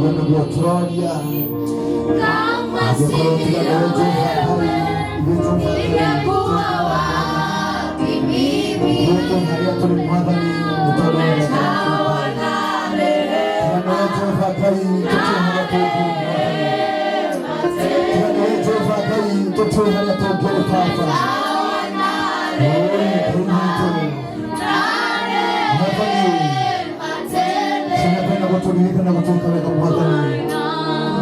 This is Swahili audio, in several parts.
Gloria kama siwewe ningekuwa wapi mimi? Umetawa na rehema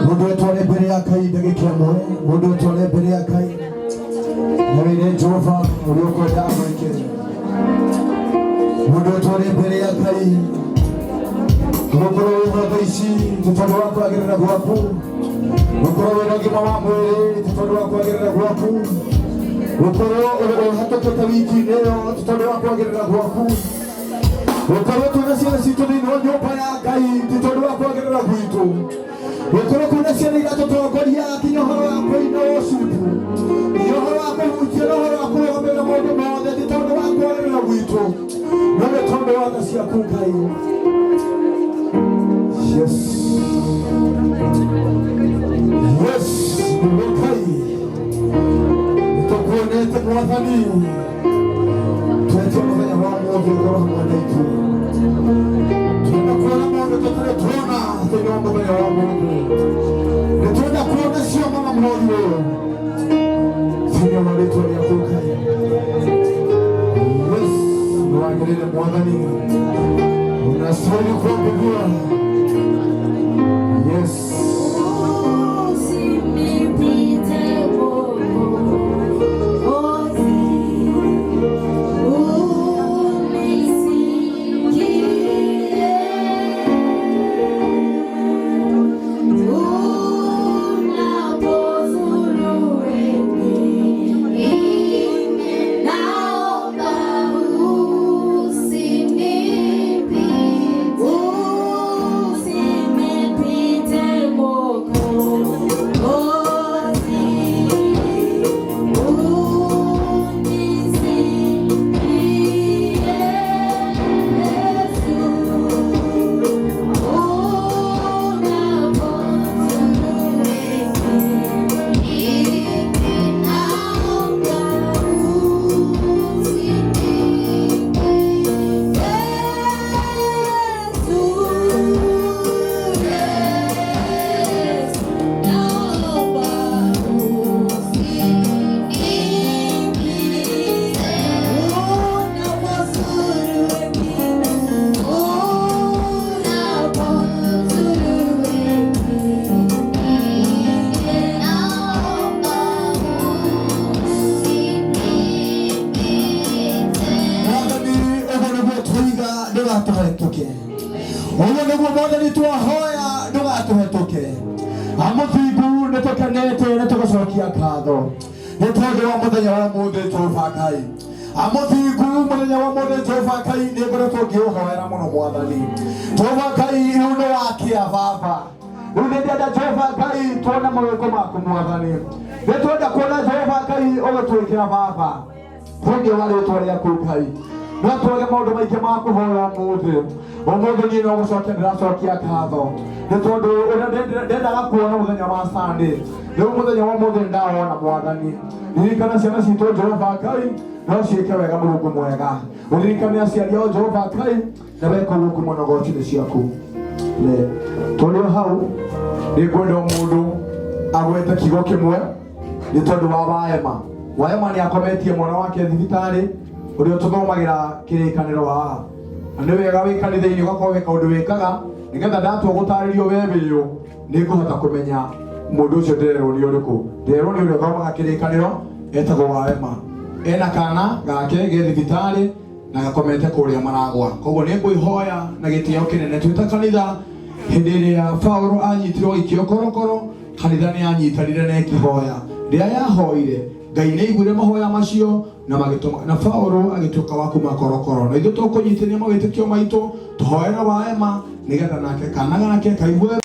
mundu etware mbere ya Ngai ndagika imwe mundu etware mbere ya Ngai mwire Jehova uri ukwenda amwikire mundu etware mbere ya Ngai mukuru wa ici tutondu wa kwagirira gwaku mukuru wa ngima wa mwiri tutondu wa kwagirira gwaku mukuru uri hatoka wiki leo tutondu wa kwagirira gwaku mukuru tunasiana situ ni nyumba ya Ngai tutondu wa kwagirira gwitu mukuru kuna ciana iratutongoria kinya horo wa kuina ucuku kinya horo wa kuhunjia horo wa kuombera maundu mothe ti tondu wa kwarĩrĩra gwitũ no nĩ tondu wa tha ciaku Ngai. Yes Ngai nĩtũkuonete Mwathani twetia mũthenya wa ũmũthĩ ũkorwo hamwe na ithuĩ tunakuona maũndũ tũtarĩ tuona thĩinĩ wa mũthenya wa ũmũthĩ nĩtwenda kuona ciama na mũhothi ũyũ thĩinĩ wa rĩĩtwa rĩaku Ngai. Nĩwagĩrĩire Mwathani unastahili kuabudiwa. Yes Oyo niguo Mwathani twahoya ndugatuhetũke amũthingu nĩtũkenete nĩtũgũcokia ngatho nĩ tondũ wa mũthenya wa ũmũthĩ Jehova Ngai. Amũthingu mũthenya wa ũmũthĩ Jehova Ngai nĩngoretwo ngĩũhoera mũno Mwathani. Jehova Ngai rĩu nĩ wakia Baba, rĩu nĩndĩenda Jehova Ngai tuone mawĩko maku Mwathani. Nĩtwenda kuona Jehova Ngai ũgĩtwĩkĩra Baba thĩinĩ wa rĩĩtwa rĩaku Ngai. No tuoge maũndũ maingĩ ma kũhoya ũmũthĩ. Ũmũthĩ niĩ no gũcokia ndĩracokia ngatho nĩ tondũ ũrĩa ndendaga kuona mũthenya wa Sunday rĩu mũthenya wa ũmũthĩ ndawona Mwathani. Ririkana ciana citũ Jehova Ngai no ciĩke wega Mũrungu mwega. Ũririkane aciari ao Jehova Ngai na weke ũguo kuma nogoti-inĩ ciaku. Tũrĩ o hau nĩngwenda o mũndũ agwete kiugo kĩmwe nĩ tondũ wa Waema nĩ akometie mwana wake thibitarĩ ũrĩa tũthomagĩra kĩrĩkanĩro haha. Nĩ wega wĩ kanitha-inĩ ũgakorwo wĩ kaũndũ wĩkaga nĩgetha ndatua gũtarĩrio we wĩyũ nĩngũhota kũmenya mũndũ ũcio ndĩrerwo nĩ ũrĩkũ. Ndĩrerwo nĩ ũrĩa ũthomaga kĩrĩkanĩro etagwo Waema, ena kana gake ge thibitarĩ na gakomete kũrĩa Maragwa. Koguo nĩngwĩhoya na gĩtĩo kĩnene twĩ ta kanitha hĩndĩ ĩrĩa Paulo anyitirwo gĩkĩo korokoro kanitha nĩ anyitanire na ĩkĩhoya. Rĩrĩa yahoire Ngai nĩ aiguire mahoya macio na magĩtũma na Paulo agĩtuĩka wa kuma korokoro. Na ithuĩ tũkũnyitithania mawĩtĩkio maitũ tũhoere Waema nĩgetha nake kana gake kaigue